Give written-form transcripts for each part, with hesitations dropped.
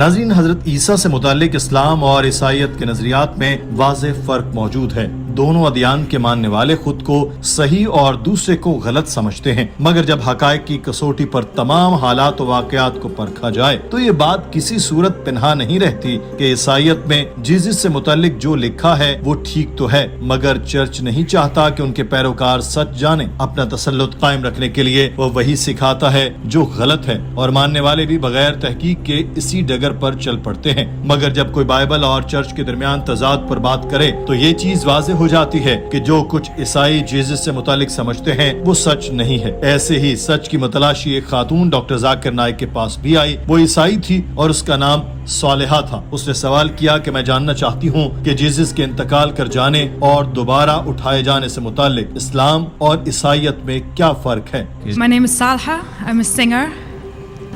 ناظرین، حضرت عیسیٰ سے متعلق اسلام اور عیسائیت کے نظریات میں واضح فرق موجود ہے۔ دونوں ادیان کے ماننے والے خود کو صحیح اور دوسرے کو غلط سمجھتے ہیں، مگر جب حقائق کی کسوٹی پر تمام حالات و واقعات کو پرکھا جائے تو یہ بات کسی صورت پنہا نہیں رہتی کہ عیسائیت میں جیزس سے متعلق جو لکھا ہے وہ ٹھیک تو ہے، مگر چرچ نہیں چاہتا کہ ان کے پیروکار سچ جانیں۔ اپنا تسلط قائم رکھنے کے لیے وہ وہی سکھاتا ہے جو غلط ہے، اور ماننے والے بھی بغیر تحقیق کے اسی ڈگر پر چل پڑتے ہیں۔ مگر جب کوئی بائبل اور چرچ کے درمیان تضاد پر بات کرے تو یہ چیز واضح ہو جاتی ہے کہ جو کچھ عیسائی جیزس سے متعلق سمجھتے ہیں وہ سچ نہیں ہے۔ ایسے ہی سچ کی متلاشی ایک خاتون ڈاکٹر ذاکر نائک کے پاس بھی آئی۔ وہ عیسائی تھی اور اس کا نام صالحہ تھا۔ اس نے سوال کیا کہ میں جاننا چاہتی ہوں کہ جیزس کے انتقال کر جانے اور دوبارہ اٹھائے جانے سے متعلق اسلام اور عیسائیت میں کیا فرق ہے۔ My name is Salha. I'm a singer.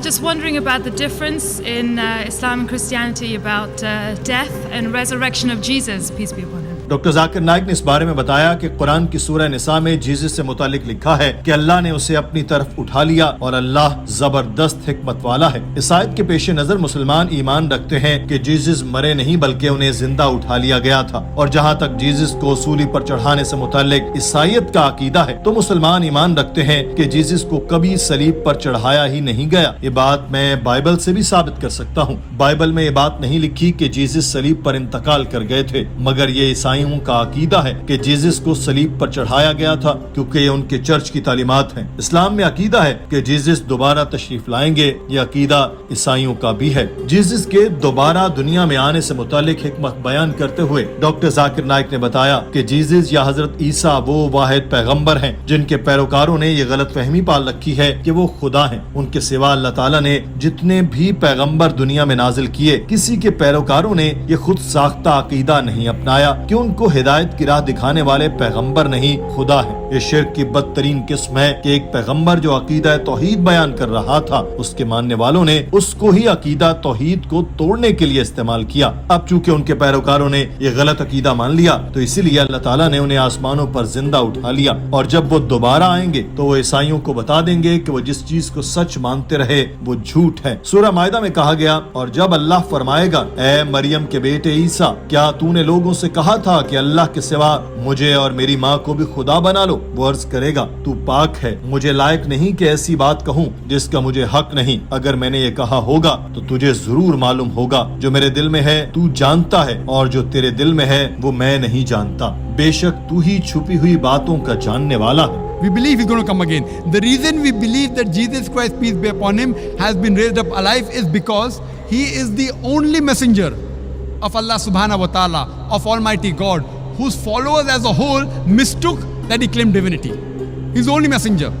Just wondering about the difference in Islam and Christianity about death and resurrection of Jesus, peace be upon him. Doctor Zakir Naik نے اس بارے میں بتایا کہ قرآن کی سورہ نساء میں جیزس سے متعلق لکھا ہے کہ اللہ نے اسے اپنی طرف اٹھا لیا اور اللہ زبردست حکمت والا ہے۔ اس آیت کے پیش نظر مسلمان ایمان رکھتے ہیں کہ جیزس مرے نہیں بلکہ انہیں زندہ اٹھا لیا گیا تھا، اور جہاں تک جیزس کو سولی پر چڑھانے سے متعلق عیسائیت کا عقیدہ ہے تو مسلمان ایمان رکھتے ہیں کہ جیزس کو کبھی صلیب پر چڑھایا ہی نہیں گیا۔ یہ بات میں بائبل سے بھی ثابت کر سکتا ہوں۔ بائبل میں یہ بات نہیں لکھی کہ جیزس صلیب پر انتقال کر گئے تھے، مگر یہ عیسائیوں کا عقیدہ ہے کہ جیزس کو صلیب پر چڑھایا گیا تھا، کیونکہ یہ ان کے چرچ کی تعلیمات ہیں۔ اسلام میں عقیدہ ہے کہ جیزس دوبارہ تشریف لائیں گے، یہ عقیدہ عیسائیوں کا بھی ہے۔ جیزس کے دوبارہ دنیا میں آنے سے متعلق حکمت بیان کرتے ہوئے ڈاکٹر ذاکر نائک نے بتایا کہ جیزس یا حضرت عیسیٰ وہ واحد پیغمبر ہیں جن کے پیروکاروں نے یہ غلط فہمی پال رکھی ہے کہ وہ خدا ہیں۔ ان کے سوا اللہ تعالیٰ نے جتنے بھی پیغمبر دنیا میں نازل کیے، کسی کے پیروکاروں نے یہ خود ساختہ عقیدہ نہیں اپنایا کہ ان کو ہدایت کی راہ دکھانے والے پیغمبر نہیں، خدا ہے۔ یہ شرک کی بدترین قسم ہے کہ ایک پیغمبر جو عقیدہ توحید بیان کر رہا تھا، اس کے ماننے والوں نے اس کو ہی عقیدہ توحید کو توڑنے کے لیے استعمال کیا۔ اب چونکہ ان کے پیروکاروں نے یہ غلط عقیدہ مان لیا تو اسی لیے اللہ تعالیٰ نے انہیں آسمانوں پر زندہ اٹھا لیا، اور جب وہ دوبارہ آئیں گے تو وہ عیسائیوں کو بتا دیں گے کہ وہ جس چیز کو سچ مانتے رہے وہ جھوٹ ہے۔ سورہ مائدہ میں کہا گیا، اور جب اللہ فرمائے گا، اے مریم کے بیٹے عیسیٰ، کیا تو نے لوگوں سے کہا تھا کہ اللہ کے سوا مجھے اور میری ماں کو بھی خدا بنا لو؟ وہ عرض کرے گا، تو پاک ہے، مجھے لائق نہیں کہ ایسی بات کہوں جس کا مجھے حق نہیں۔ اگر میں نے یہ کہا ہوگا تو تجھے ضرور معلوم ہوگا، جو میرے دل میں ہے تو جانتا ہے، اور جو تیرے دل میں ہے وہ میں نہیں جانتا۔ بے شک تو ہی چھپی ہوئی باتوں کا جاننے والا ہے۔ We believe he's going to come again. The reason we believe that Jesus Christ, peace be upon him, has been raised up alive is because he is the only messenger of Allah subhanahu wa ta'ala, of Almighty God, whose followers as a whole mistook that he claimed divinity. He's the only messenger.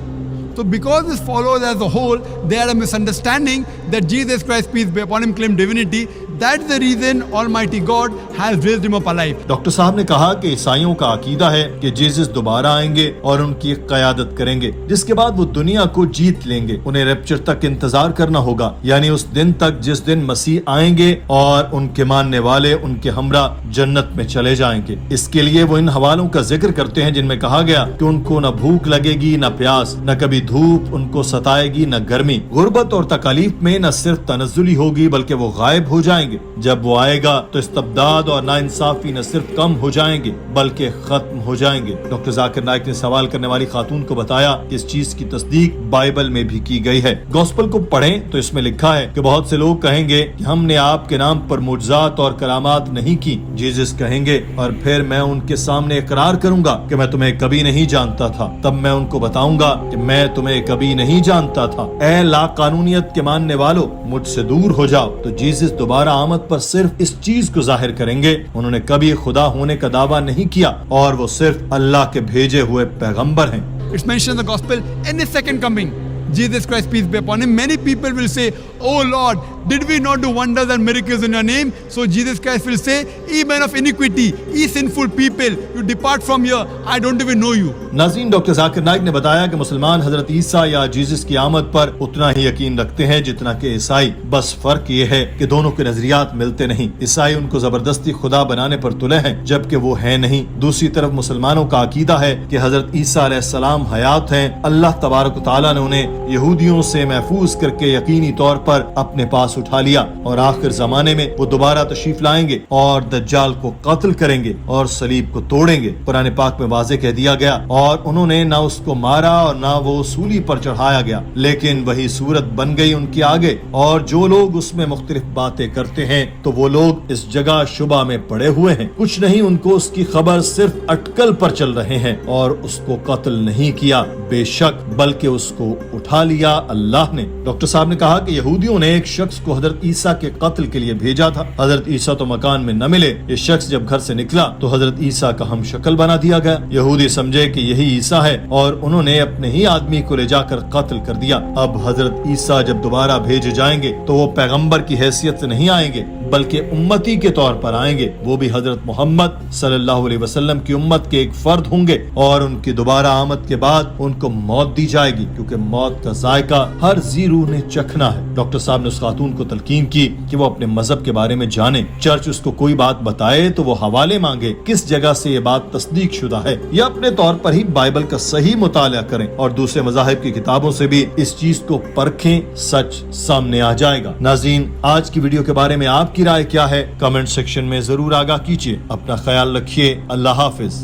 So because his followers as a whole, they had a misunderstanding that Jesus Christ, peace be upon him, claimed divinity. That's the reason Almighty God has raised him up alive. Doctor صاحب نے کہا کہ عیسائیوں کا عقیدہ ہے کہ Jesus دوبارہ آئیں گے اور ان کی قیادت کریں گے، جس کے بعد وہ دنیا کو جیت لیں گے۔ انہیں ریپچر تک انتظار کرنا ہوگا، یعنی اس دن تک جس دن مسیح آئیں گے اور ان کے ماننے والے ان کے ہمراہ جنت میں چلے جائیں گے۔ اس کے لیے وہ ان حوالوں کا ذکر کرتے ہیں جن میں کہا گیا کہ ان کو نہ بھوک لگے گی نہ پیاس، نہ کبھی دھوپ ان کو ستائے گی نہ گرمی، غربت اور تکالیف میں نہ صرف تنزلی ہوگی بلکہ وہ غائب ہو جائیں گے۔ جب وہ آئے گا تو استبداد اور ناانصافی نہ صرف کم ہو جائیں گے بلکہ ختم ہو جائیں گے۔ ڈاکٹر ذاکر نائک نے سوال کرنے والی خاتون کو بتایا کہ اس چیز کی تصدیق بائبل میں بھی کی گئی ہے۔ گوسپل کو پڑھیں تو اس میں لکھا ہے کہ بہت سے لوگ کہیں گے کہ ہم نے آپ کے نام پر معجزات اور کرامات نہیں کی۔ جیزس کہیں گے، اور پھر میں ان کے سامنے اقرار کروں گا کہ میں تمہیں کبھی نہیں جانتا تھا۔ تب میں ان کو بتاؤں گا کہ میں تمہیں کبھی نہیں جانتا تھا۔ اے لا قانونیت کے ماننے والو، مجھ سے دور ہو جاؤ۔ تو جیزس دوبارہ آمد پر صرف اس چیز کو ظاہر کریں گے، انہوں نے کبھی خدا ہونے کا دعویٰ نہیں کیا، اور وہ صرف اللہ کے بھیجے ہوئے پیغمبر ہیں۔ It's mentioned in the gospel, in his second coming, Jesus Christ, peace be upon him, many people will say, "Oh Lord, did we not do wonders and miracles in your name?" So Jesus Christ will say, "Ye men of iniquity, ye sinful people, you depart from here, I don't even know you." ناظرین، doctor Zakir Naik نے بتایا کہ مسلمان حضرت عیسیٰ یا Jesus کی آمد پر اتنا ہی یقین رکھتے ہیں جتنا کہ عیسائی، بس فرق یہ ہے کہ دونوں کے نظریات ملتے نہیں۔ عیسائی ان کو زبردستی خدا بنانے پر تلے ہیں جبکہ وہ ہے نہیں۔ دوسری طرف مسلمانوں کا عقیدہ ہے کہ حضرت عیسیٰ علیہ السلام حیات ہیں، اللہ تبارک و تعالیٰ نے انہیں یہودیوں سے محفوظ کر کے یقینی طور پر اپنے پاس پاس اٹھا لیا اور آخر زمانے میں وہ دوبارہ تشریف لائیں گے اور دجال کو قتل کریں گے اور صلیب کو توڑیں گے۔ قرآن پاک میں واضح کہہ دیا گیا اور انہوں نے نہ اس کو مارا اور نہ وہ سولی پر چڑھایا گیا، لیکن وہی صورت بن گئی ان کے آگے، اور جو لوگ اس میں مختلف باتیں کرتے ہیں تو وہ لوگ اس جگہ شبہ میں پڑے ہوئے ہیں، کچھ نہیں ان کو اس کی خبر صرف اٹکل پر چل رہے ہیں اور اس کو قتل نہیں کیا بے شک بلکہ اس کو اٹھا لیا اللہ نے۔ ڈاکٹر صاحب نے کہا کہ یہودیوں نے ایک شخص کو حضرت عیسیٰ کے قتل کے لیے بھیجا تھا۔ حضرت عیسیٰ تو مکان میں نہ ملے، یہ شخص جب گھر سے نکلا تو حضرت عیسیٰ کا ہم شکل بنا دیا گیا۔ یہودی سمجھے کہ یہی عیسیٰ ہے اور انہوں نے اپنے ہی آدمی کو لے جا کر قتل کر دیا۔ اب حضرت عیسیٰ جب دوبارہ بھیجے جائیں گے تو وہ پیغمبر کی حیثیت سے نہیں آئیں گے بلکہ امتی کے طور پر آئیں گے، وہ بھی حضرت محمد صلی اللہ علیہ وسلم کی امت کے ایک فرد ہوں گے، اور ان کی دوبارہ آمد کے بعد ان کو موت دی جائے گی، کیونکہ موت کا ذائقہ ہر ذی روح نے چکھنا ہے۔ ڈاکٹر صاحب نے اس خاتون کو تلقین کی کہ وہ اپنے مذہب کے بارے میں جانے، چرچ اس کو کوئی بات بتائے تو وہ حوالے مانگے کس جگہ سے یہ بات تصدیق شدہ ہے، یا اپنے طور پر ہی بائبل کا صحیح مطالعہ کریں اور دوسرے مذاہب کی کتابوں سے بھی اس چیز کو پرکھیں، سچ سامنے آ جائے گا۔ ناظرین، آج کی ویڈیو کے بارے میں آپ کی رائے کیا ہے؟ کمنٹ سیکشن میں ضرور آگاہ کیجیے۔ اپنا خیال رکھیے۔ اللہ حافظ۔